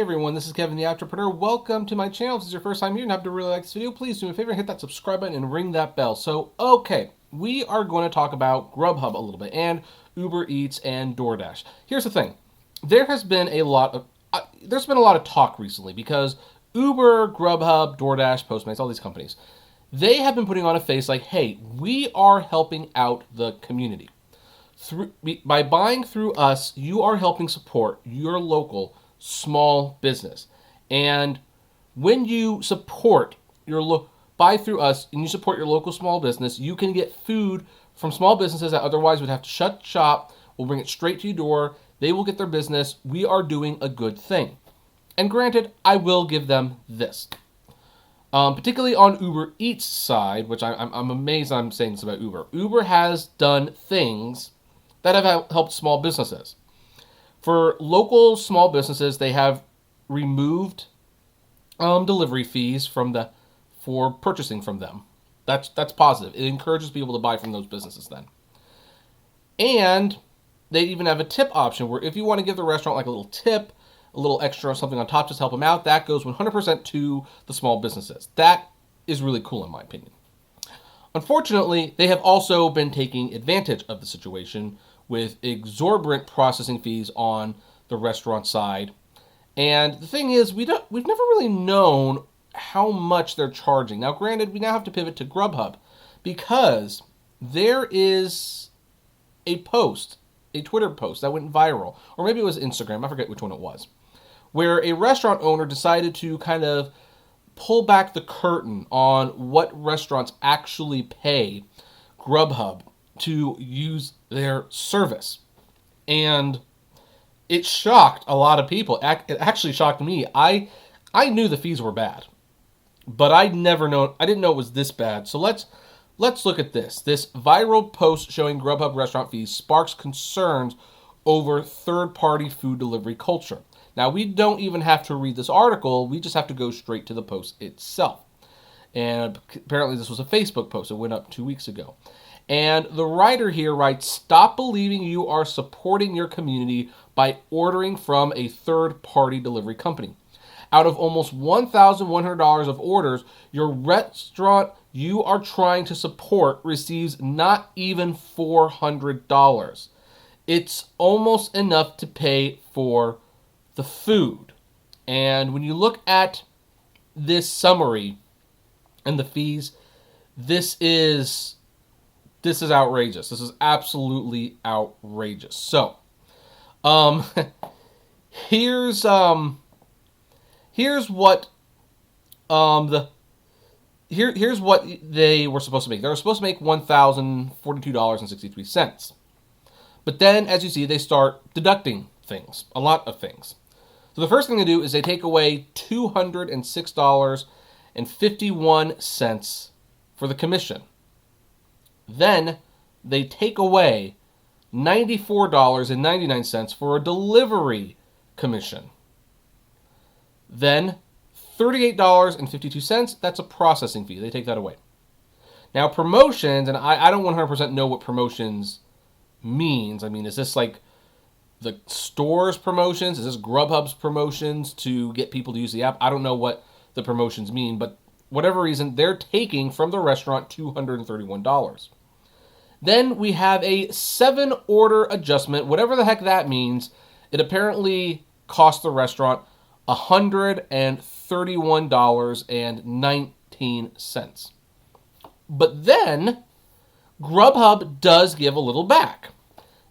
everyone, this is Kevin the Apptrepreneur. Welcome to my channel. If this is your first time here and happen to really like this video, please do me a favor and hit that subscribe button and ring that bell. So, okay, we are going to talk about GrubHub a little bit and Uber Eats and DoorDash. Here's the thing. There's been a lot of talk recently because Uber, GrubHub, DoorDash, Postmates, all these companies, they have been putting on a face like, hey, we are helping out the community. By buying through us, you are helping support your local small business. And when you support buy through us and you support your local small business, you can get food from small businesses that otherwise would have to shut shop. We'll bring it straight to your door. They will get their business. We are doing a good thing. And granted, I will give them this. Particularly on Uber Eats side, which I'm amazed I'm saying this about Uber. Uber has done things that have helped small businesses. For local small businesses, they have removed delivery fees for purchasing from them. That's positive. It encourages people to buy from those businesses then. And they even have a tip option where if you want to give the restaurant like a little tip, a little extra or something on top, just help them out, that goes 100% to the small businesses. That is really cool in my opinion. Unfortunately, they have also been taking advantage of the situation with exorbitant processing fees on the restaurant side. And the thing is, we've never really known how much they're charging. Now, granted, we now have to pivot to GrubHub because there is a Twitter post that went viral, or maybe it was Instagram, I forget which one it was, where a restaurant owner decided to kind of pull back the curtain on what restaurants actually pay GrubHub to use their service. And it shocked a lot of people. It actually shocked me. I knew the fees were bad, but I didn't know it was this bad. So let's look at this. This viral post showing GrubHub restaurant fees sparks concerns over third-party food delivery culture. Now, we don't even have to read this article. We just have to go straight to the post itself. And apparently this was a Facebook post. It went up 2 weeks ago. And the writer here writes, "Stop believing you are supporting your community by ordering from a third-party delivery company. Out of almost $1,100 of orders, your restaurant you are trying to support receives not even $400. It's almost enough to pay for the food." And when you look at this summary and the fees, this is outrageous. This is absolutely outrageous. So, here's what here's what they were supposed to make. They were supposed to make $1,042.63. But then, as you see, they start deducting things, a lot of things. So the first thing they do is they take away $206.51 for the commission. Then they take away $94.99 for a delivery commission. Then $38.52, that's a processing fee. They take that away. Now promotions, and I don't 100% know what promotions means. I mean, is this like the store's promotions? Is this GrubHub's promotions to get people to use the app? I don't know what the promotions mean, but whatever reason, they're taking from the restaurant $231. Then we have a 7-order adjustment, whatever the heck that means. It apparently cost the restaurant $131.19. But then GrubHub does give a little back.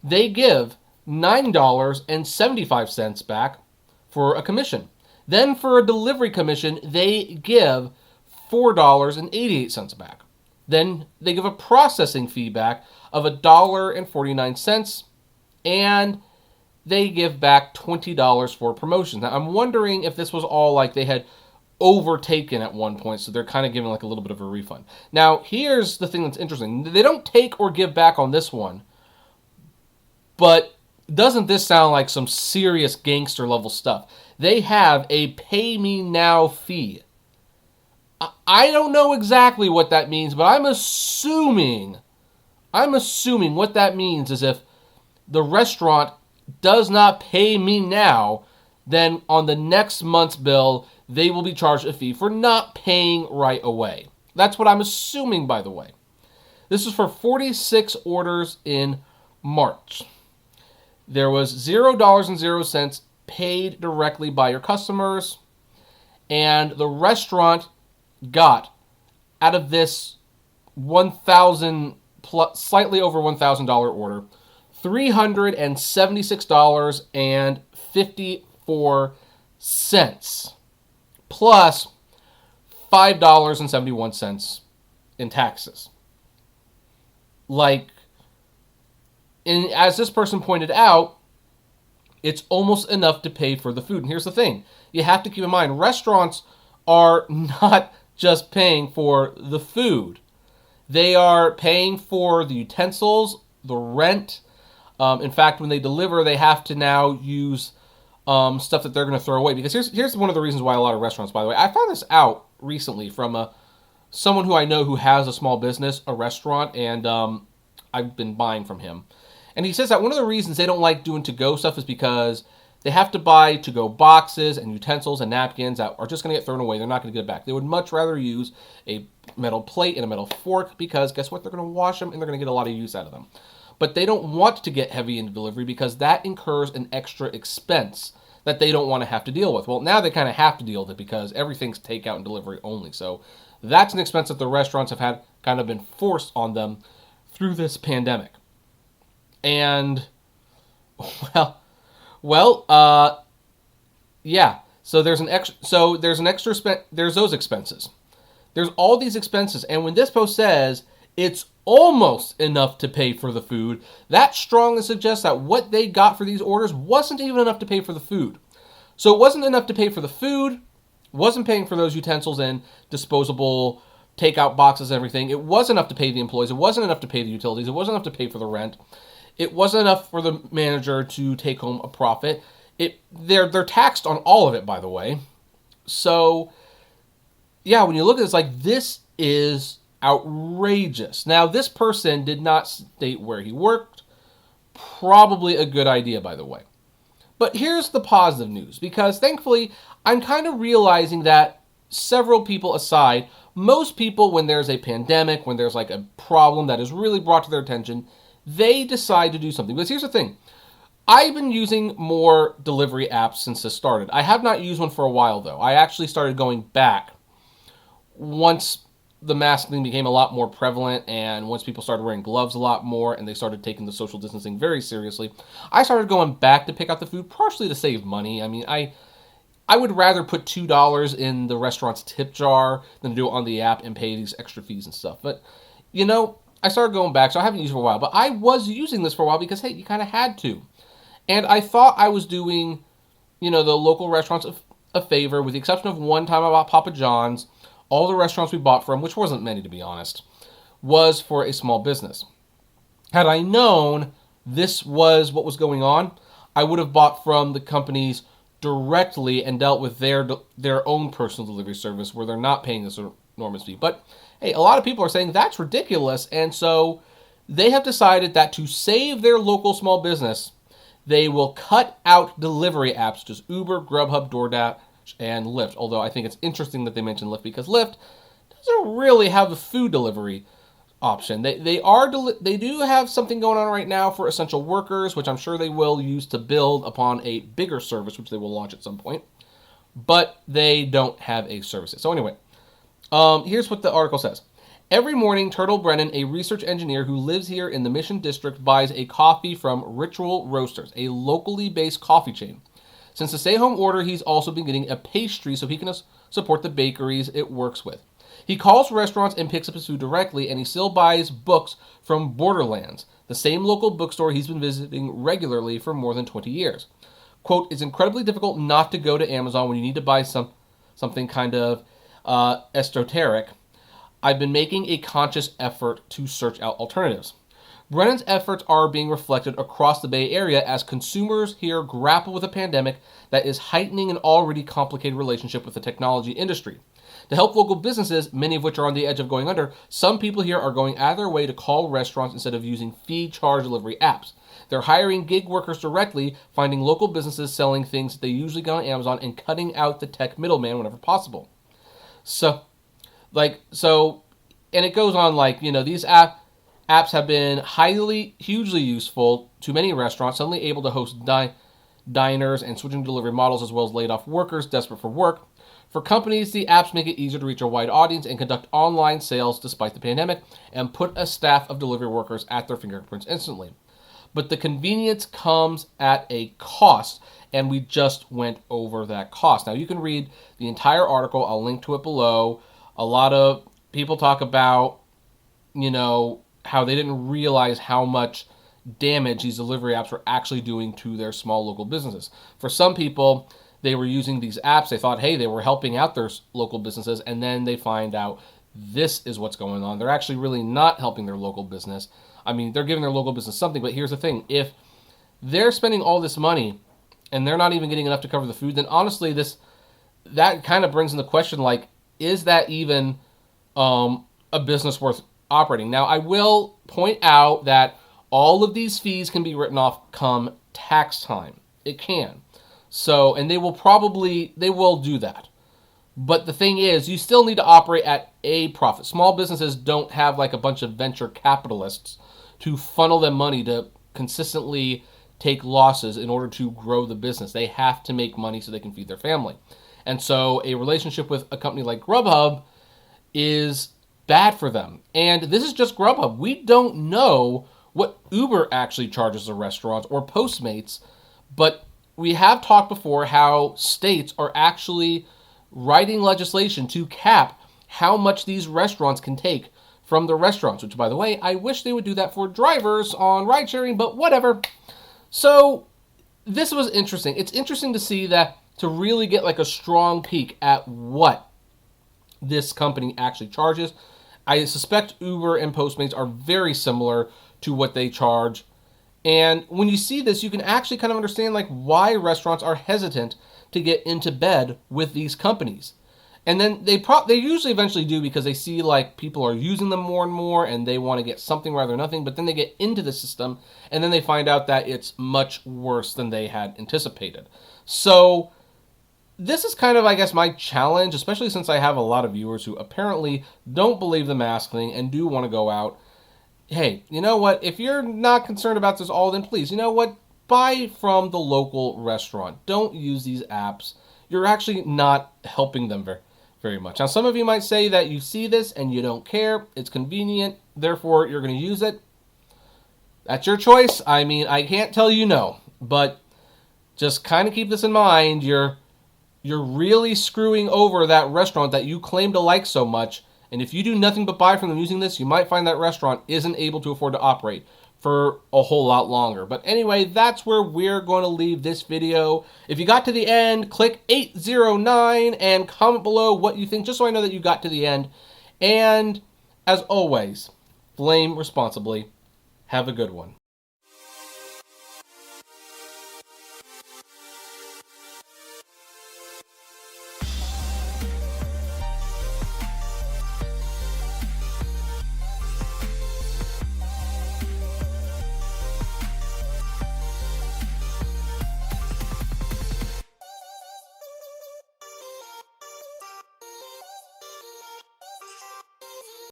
They give $9.75 back for a commission. Then for a delivery commission, they give $4.88 back. Then they give a processing fee back of $1.49, and they give back $20 for promotions. Now, I'm wondering if this was all like they had overtaken at one point, so they're kind of giving like a little bit of a refund. Now, here's the thing that's interesting. They don't take or give back on this one, but doesn't this sound like some serious gangster level stuff? They have a pay me now fee. I don't know exactly what that means, but I'm assuming what that means is if the restaurant does not pay me now, then on the next month's bill, they will be charged a fee for not paying right away. That's what I'm assuming, by the way. This is for 46 orders in March. There was $0.00 paid directly by your customers, and the restaurant got out of this $1,000 plus, slightly over $1,000 order, $376.54 plus $5.71 in taxes. Like, and as this person pointed out, it's almost enough to pay for the food. And here's the thing. You have to keep in mind, restaurants are not just paying for the food. They are paying for the utensils, the rent. In fact, when they deliver, they have to now use stuff that they're going to throw away. Because here's one of the reasons why a lot of restaurants, by the way. I found this out recently from someone who I know who has a small business, a restaurant, and I've been buying from him. And he says that one of the reasons they don't like doing to-go stuff is because they have to buy to-go boxes and utensils and napkins that are just going to get thrown away. They're not going to get it back. They would much rather use a metal plate and a metal fork because guess what? They're going to wash them and they're going to get a lot of use out of them. But they don't want to get heavy into delivery because that incurs an extra expense that they don't want to have to deal with. Well, now they kind of have to deal with it because everything's takeout and delivery only. So that's an expense that the restaurants have had kind of been forced on them through this pandemic. And, yeah. So there's those expenses. There's all these expenses. And when this post says it's almost enough to pay for the food, that strongly suggests that what they got for these orders wasn't even enough to pay for the food. So it wasn't enough to pay for the food, wasn't paying for those utensils and disposable takeout boxes and everything. It wasn't enough to pay the employees. It wasn't enough to pay the utilities. It wasn't enough to pay for the rent. It wasn't enough for the manager to take home a profit. They're taxed on all of it, by the way. So, yeah, when you look at this, this is outrageous. Now, this person did not state where he worked. Probably a good idea, by the way. But here's the positive news, because thankfully, I'm kind of realizing that several people aside, most people, when there's a pandemic, when there's a problem that is really brought to their attention, they decide to do something. Because here's the thing. I've been using more delivery apps since this started. I have not used one for a while, though. I actually started going back once the mask thing became a lot more prevalent and once people started wearing gloves a lot more and they started taking the social distancing very seriously. I started going back to pick out the food, partially to save money. I mean, I would rather put $2 in the restaurant's tip jar than to do it on the app and pay these extra fees and stuff. But, I started going back, so I haven't used it for a while. But I was using this for a while because, hey, you kind of had to. And I thought I was doing, the local restaurants a favor, with the exception of one time I bought Papa John's. All the restaurants we bought from, which wasn't many to be honest, was for a small business. Had I known this was what was going on, I would have bought from the companies directly and dealt with their own personal delivery service where they're not paying this enormous fee. But hey, a lot of people are saying that's ridiculous, and so they have decided that to save their local small business, they will cut out delivery apps, just Uber, GrubHub, DoorDash, and Lyft. Although I think it's interesting that they mentioned Lyft because Lyft doesn't really have a food delivery option. They do have something going on right now for essential workers, which I'm sure they will use to build upon a bigger service, which they will launch at some point. But they don't have a service. So anyway, here's what the article says. Every morning, Turtle Brennan, a research engineer who lives here in the Mission District, buys a coffee from Ritual Roasters, a locally based coffee chain. Since the stay-home order, he's also been getting a pastry so he can support the bakeries it works with. He calls restaurants and picks up his food directly, and he still buys books from Borderlands, the same local bookstore he's been visiting regularly for more than 20 years. Quote, it's incredibly difficult not to go to Amazon when you need to buy something kind of esoteric. I've been making a conscious effort to search out alternatives. Brennan's efforts are being reflected across the Bay Area as consumers here grapple with a pandemic that is heightening an already complicated relationship with the technology industry. To help local businesses, many of which are on the edge of going under, some people here are going out of their way to call restaurants instead of using fee-charge delivery apps. They're hiring gig workers directly, finding local businesses selling things that they usually get on Amazon, and cutting out the tech middleman whenever possible. So, and it goes on these apps have been hugely useful to many restaurants, suddenly able to host diners and switching delivery models, as well as laid off workers desperate for work. For companies, the apps make it easier to reach a wide audience and conduct online sales despite the pandemic, and put a staff of delivery workers at their fingerprints instantly. But the convenience comes at a cost, and we just went over that cost. Now, you can read the entire article. I'll link to it below. A lot of people talk about, how they didn't realize how much damage these delivery apps were actually doing to their small local businesses. For some people, they were using these apps. They thought, hey, they were helping out their local businesses, and then they find out this is what's going on. They're actually really not helping their local business. I mean, they're giving their local business something, but here's the thing. If they're spending all this money and they're not even getting enough to cover the food, then honestly, that kind of brings in the question, is that even a business worth operating? Now, I will point out that all of these fees can be written off come tax time. It can. So, and they will do that. But the thing is, you still need to operate at a profit. Small businesses don't have a bunch of venture capitalists to funnel them money to consistently take losses in order to grow the business. They have to make money so they can feed their family. And so a relationship with a company like GrubHub is bad for them. And this is just GrubHub. We don't know what Uber actually charges a restaurant or Postmates, but we have talked before how states are actually writing legislation to cap how much these restaurants can take from the restaurants, which, by the way, I wish they would do that for drivers on ride sharing, but whatever. So this was interesting. It's interesting to see that, to really get a strong peek at what this company actually charges. I suspect Uber and Postmates are very similar to what they charge. And when you see this, you can actually kind of understand why restaurants are hesitant to get into bed with these companies. And then they usually eventually do, because they see people are using them more and more, and they want to get something rather than nothing. But then they get into the system, and then they find out that it's much worse than they had anticipated. So this is kind of, I guess, my challenge, especially since I have a lot of viewers who apparently don't believe the mask thing and do want to go out. Hey, you know what? If you're not concerned about this all, then please, buy from the local restaurant. Don't use these apps. You're actually not helping them very much. Now, some of you might say that you see this and you don't care. It's convenient, therefore you're going to use it. That's your choice. I mean, I can't tell you no, but just kind of keep this in mind. You're really screwing over that restaurant that you claim to like so much. And if you do nothing but buy from them using this, you might find that restaurant isn't able to afford to operate for a whole lot longer. But anyway, that's where we're going to leave this video. If you got to the end, click 809 and comment below what you think, just so I know that you got to the end. And as always, flame responsibly. Have a good one.